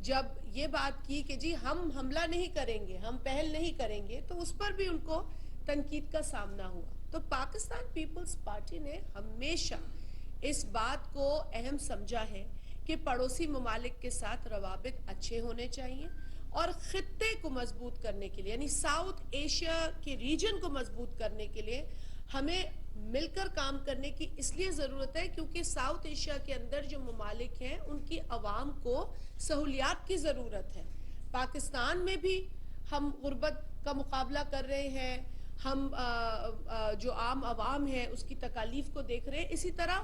जब ये बात की कि जी हम हमला नहीं करेंगे, हम पहल नहीं करेंगे, तो उस पर भी उनको तनकीद का सामना हुआ। तो पाकिस्तान पीपल्स पार्टी ने हमेशा इस बात को अहम समझा है कि पड़ोसी ममालिक के साथ रवाबित अच्छे होने चाहिए और खित्ते को मजबूत करने के लिए, यानी साउथ एशिया के रीजन को मजबूत करने के लिए हमें मिलकर काम करने की इसलिए ज़रूरत है क्योंकि साउथ एशिया के अंदर जो ममालिक हैं उनकी अवाम को सहूलियात की ज़रूरत है। पाकिस्तान में भी हम गुर्बत का मुकाबला कर रहे हैं, हम जो आम अवाम है उसकी तकालीफ को देख रहे हैं। इसी तरह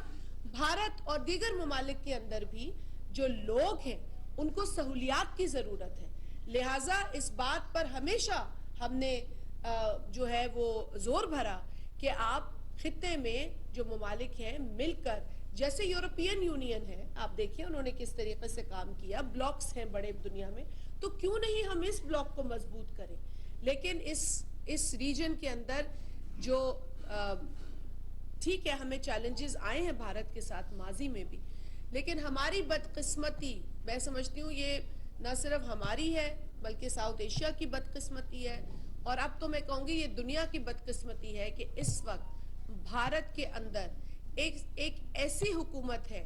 भारत और दीगर ममालिक के अंदर भी जो लोग हैं उनको सहूलियात की ज़रूरत है। लिहाजा इस बात पर हमेशा हमने जो है वो जोर भरा कि आप खित्ते में जो ममालिक हैं मिलकर, जैसे यूरोपियन यूनियन है, आप देखिए उन्होंने किस तरीके से काम किया, ब्लॉक्स हैं बड़े दुनिया में, तो क्यों नहीं हम इस ब्लॉक को मजबूत करें। लेकिन इस रीजन के अंदर जो ठीक है हमें चैलेंजेस आए हैं भारत के साथ माजी में भी, लेकिन हमारी बदकिस्मती, मैं समझती हूँ ये न सिर्फ हमारी है बल्कि साउथ एशिया की बदकिस्मती है, और अब तो मैं कहूँगी ये दुनिया की बदकिस्मती है कि इस वक्त भारत के अंदर एक ऐसी हुकूमत है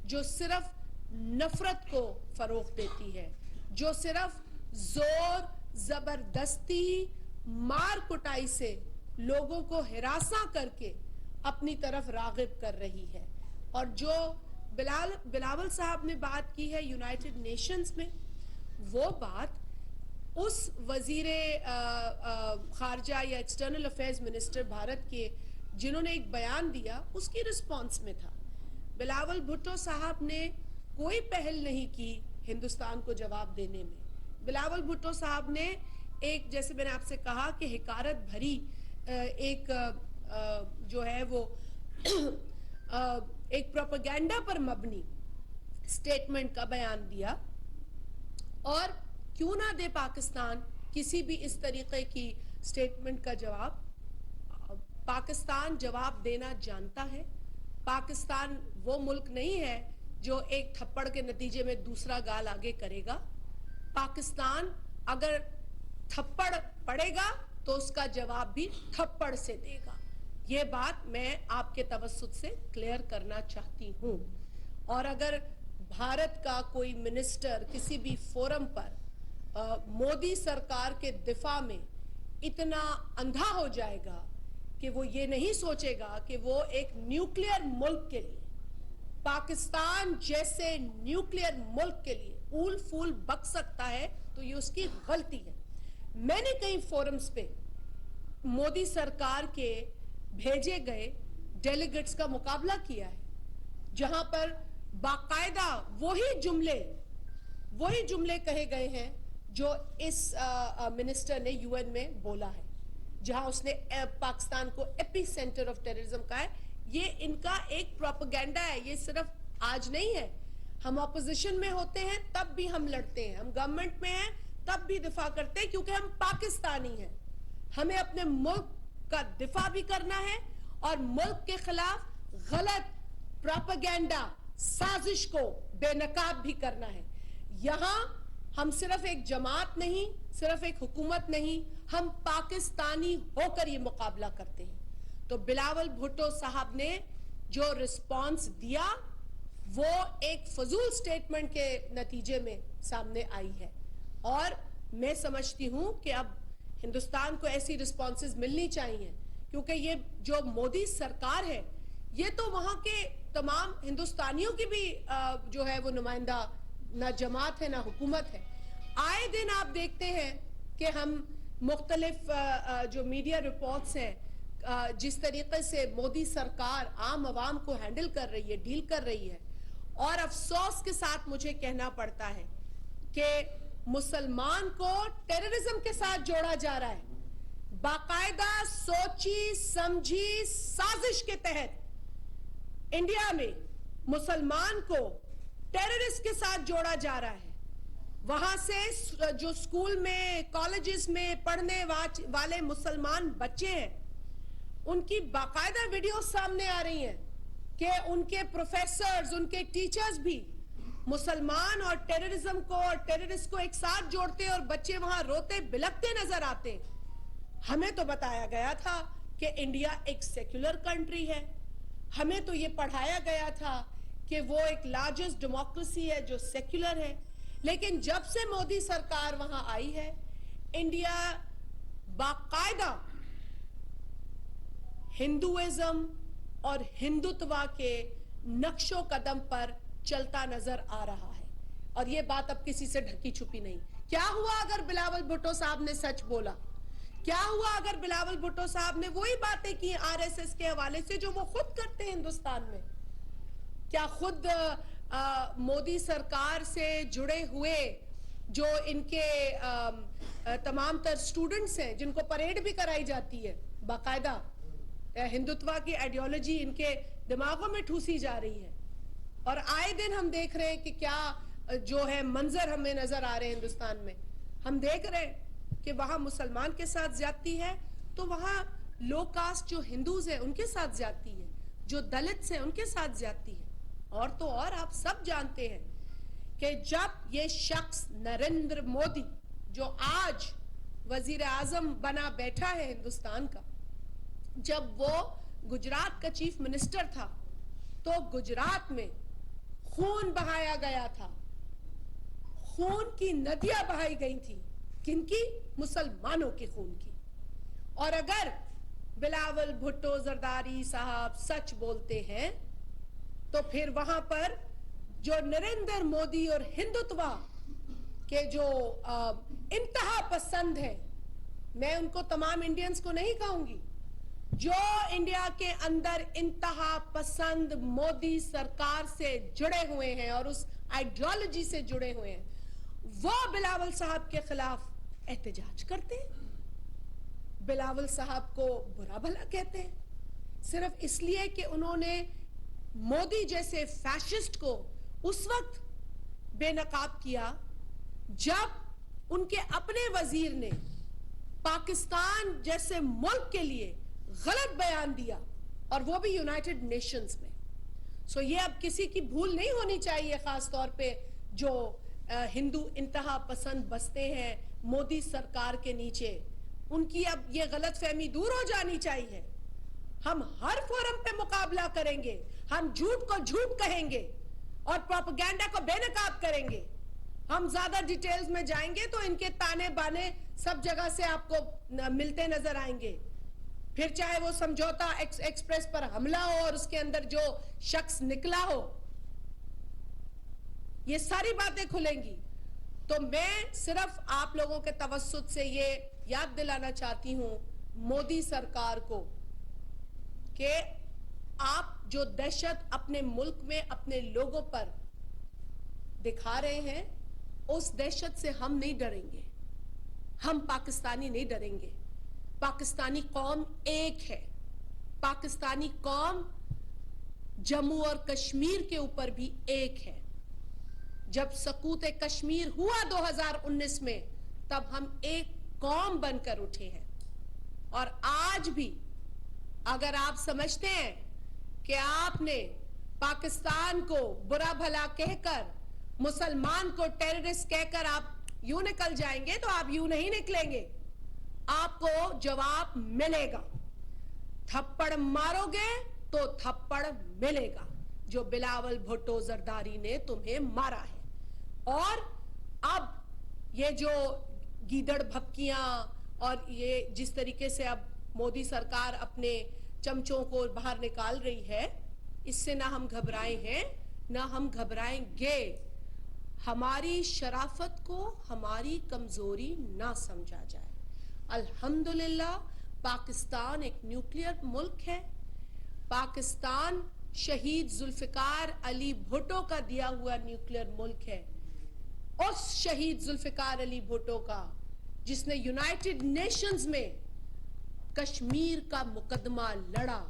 जो सिर्फ नफरत को फरोग देती है, जो सिर्फ जोर जबरदस्ती मार कुटाई से लोगों को हिरासा करके अपनी तरफ रागिब कर रही है। और जो बिलावल साहब ने बात की है यूनाइटेड नेशंस में, वो बात उस वजीरे खारजा या एक्सटर्नल अफेयर्स मिनिस्टर भारत के जिन्होंने एक बयान दिया उसकी रिस्पॉन्स में था। बिलावल भुट्टो साहब ने कोई पहल नहीं की हिंदुस्तान को जवाब देने में। बिलावल भुट्टो साहब ने एक, जैसे मैंने आपसे कहा कि हिकारत भरी एक जो है वो एक प्रोपेगेंडा पर मबनी स्टेटमेंट का बयान दिया। और क्यों ना दे पाकिस्तान किसी भी इस तरीके की स्टेटमेंट का जवाब। पाकिस्तान जवाब देना जानता है। पाकिस्तान वो मुल्क नहीं है जो एक थप्पड़ के नतीजे में दूसरा गाल आगे करेगा। पाकिस्तान अगर थप्पड़ पड़ेगा तो उसका जवाब भी थप्पड़ से देगा। ये बात मैं आपके तवज्जुह से क्लियर करना चाहती हूं। और अगर भारत का कोई मिनिस्टर किसी भी फोरम पर मोदी सरकार के दिफा में इतना अंधा हो जाएगा कि वो ये नहीं सोचेगा कि वो एक न्यूक्लियर मुल्क के लिए, पाकिस्तान जैसे न्यूक्लियर मुल्क के लिए ऊल फूल बक सकता है, तो ये उसकी गलती है। मैंने कई फोरम्स पे मोदी सरकार के भेजे गए डेलीगेट्स का मुकाबला किया है, जहां पर बाकायदा वही जुमले कहे गए हैं जो इस मिनिस्टर ने यूएन में बोला है, जहां उसने पाकिस्तान को एपी सेंटर ऑफ टेररिज्म कहा है। ये इनका एक प्रोपेगेंडा है, ये सिर्फ आज नहीं है। हम ऑपोजिशन में होते हैं तब भी हम लड़ते हैं, हम गवर्नमेंट में हैं तब भी दिफा करते हैं, क्योंकि हम पाकिस्तानी हैं। हमें अपने मुल्क का दिफा भी करना है और मुल्क के खिलाफ गलत प्रोपेगेंडा साजिश को बेनकाब भी करना है। यहां हम सिर्फ एक जमात नहीं, सिर्फ एक हुकूमत नहीं, हम पाकिस्तानी होकर ये मुकाबला करते हैं। तो बिलावल भुट्टो साहब ने जो रिस्पॉन्स दिया वो एक फजूल स्टेटमेंट के नतीजे में सामने आई है। और मैं समझती हूं कि अब हिंदुस्तान को ऐसी रिस्पॉन्सेज मिलनी चाहिए, क्योंकि ये जो मोदी सरकार है ये तो वहां के तमाम हिंदुस्तानियों की भी जो है वो नुमाइंदा, ना जमात है ना हुकूमत है। आए दिन आप देखते हैं कि हम मुख्तलिफ जो मीडिया रिपोर्ट्स हैं, जिस तरीके से मोदी सरकार आम आवाम को हैंडल कर रही है, डील कर रही है, और अफसोस के साथ मुझे कहना पड़ता है कि मुसलमान को टेररिज्म के साथ जोड़ा जा रहा है। बाकायदा सोची समझी साजिश के तहत इंडिया में मुसलमान को टेररिस्ट के साथ जोड़ा जा रहा है। वहां से जो स्कूल में, कॉलेजेस में पढ़ने वाले मुसलमान बच्चे हैं, उनकी बाकायदा वीडियो सामने आ रही हैं कि उनके प्रोफेसर्स, उनके टीचर्स भी मुसलमान और टेररिज्म को और टेररिस्ट को एक साथ जोड़ते और बच्चे वहां रोते बिलखते नजर आते। हमें तो बताया गया था कि इंडिया एक सेक्युलर कंट्री है, हमें तो ये पढ़ाया गया था कि वो एक लार्जेस्ट डेमोक्रेसी है जो सेक्युलर है। लेकिन जब से मोदी सरकार वहां आई है, इंडिया बाकायदा हिंदुइज्म और हिंदुत्व के नक्शो कदम पर चलता नजर आ रहा है, और यह बात अब किसी से ढकी छुपी नहीं। क्या हुआ अगर बिलावल भुट्टो साहब ने सच बोला? क्या हुआ अगर बिलावल भुट्टो साहब ने वही बातें की आरएसएस के हवाले से जो वो खुद करते हैं हिंदुस्तान में? क्या खुद मोदी सरकार से जुड़े हुए जो इनके तमाम तर स्टूडेंट्स हैं, जिनको परेड भी कराई जाती है बाकायदा, हिंदुत्व की आइडियोलॉजी इनके दिमागों में ठूसी जा रही है, और आए दिन हम देख रहे हैं कि क्या जो है मंजर हमें नजर आ रहे हैं हिंदुस्तान में। हम देख रहे हैं कि वहां मुसलमान के साथ ज्यादती है तो वहां लो कास्ट जो हिंदूज हैं उनके साथ ज्यादती है, जो दलित्स हैं उनके साथ ज्यादती है। और तो और आप सब जानते हैं कि जब ये शख्स नरेंद्र मोदी जो आज वजीर आजम बना बैठा है हिंदुस्तान का, जब वो गुजरात का चीफ मिनिस्टर था तो गुजरात में खून बहाया गया था, खून की नदियां बहाई गई थी। किनकी? मुसलमानों के खून की। और अगर बिलावल भुट्टो जरदारी साहब सच बोलते हैं तो फिर वहां पर जो नरेंद्र मोदी और हिंदुत्व के जो इंतहा पसंद है, मैं उनको तमाम इंडियंस को नहीं कहूंगी, जो इंडिया के अंदर इंतहा पसंद मोदी सरकार से जुड़े हुए हैं और उस आइडियोलॉजी से जुड़े हुए हैं, वो बिलावल साहब के खिलाफ एहतजाज करते हैं, बिलावल साहब को बुरा भला कहते हैं, सिर्फ इसलिए कि उन्होंने मोदी जैसे फैशिस्ट को उस वक्त बेनकाब किया जब उनके अपने वजीर ने पाकिस्तान जैसे मुल्क के लिए गलत बयान दिया, और वो भी यूनाइटेड नेशंस में। सो ये अब किसी की भूल नहीं होनी चाहिए, खास तौर पे जो हिंदू इंतहा पसंद बसते हैं मोदी सरकार के नीचे, उनकी अब ये गलत फहमी दूर हो जानी चाहिए। हम हर फोरम पे मुकाबला करेंगे, हम झूठ को झूठ कहेंगे और प्रोपेगेंडा को बेनकाब करेंगे। हम ज्यादा डिटेल्स में जाएंगे तो इनके ताने बाने सब जगह से आपको मिलते नजर आएंगे। फिर चाहे वो समझौता एक्सप्रेस पर हमला हो और उसके अंदर जो शख्स निकला हो, ये सारी बातें खुलेंगी। तो मैं सिर्फ आप लोगों के तवज्जुद से ये याद दिलाना चाहती हूं मोदी सरकार को कि आप जो दहशत अपने मुल्क में अपने लोगों पर दिखा रहे हैं, उस दहशत से हम नहीं डरेंगे, हम पाकिस्तानी नहीं डरेंगे। पाकिस्तानी कौम एक है, पाकिस्तानी कौम जम्मू और कश्मीर के ऊपर भी एक है। जब सकूत कश्मीर हुआ 2019 में, तब हम एक कौम बनकर उठे हैं। और आज भी अगर आप समझते हैं कि आपने पाकिस्तान को बुरा भला कहकर, मुसलमान को टेररिस्ट कहकर आप यूं निकल जाएंगे, तो आप यूं नहीं निकलेंगे, आपको जवाब मिलेगा। थप्पड़ मारोगे तो थप्पड़ मिलेगा, जो बिलावल भुट्टो जरदारी ने तुम्हें मारा है। और अब ये जो गीदड़ भक्कियां और ये जिस तरीके से अब मोदी सरकार अपने चमचों को बाहर निकाल रही है, इससे ना हम घबराए हैं ना हम घबराएंगे। हमारी शराफत को हमारी कमजोरी ना समझा जाए। अल्हम्दुलिल्लाह पाकिस्तान एक न्यूक्लियर मुल्क है। पाकिस्तान शहीद जुल्फिकार अली भुट्टो का दिया हुआ न्यूक्लियर मुल्क है। उस शहीद जुल्फिकार अली भुट्टो का जिसने यूनाइटेड नेशंस में कश्मीर का मुकदमा लड़ा,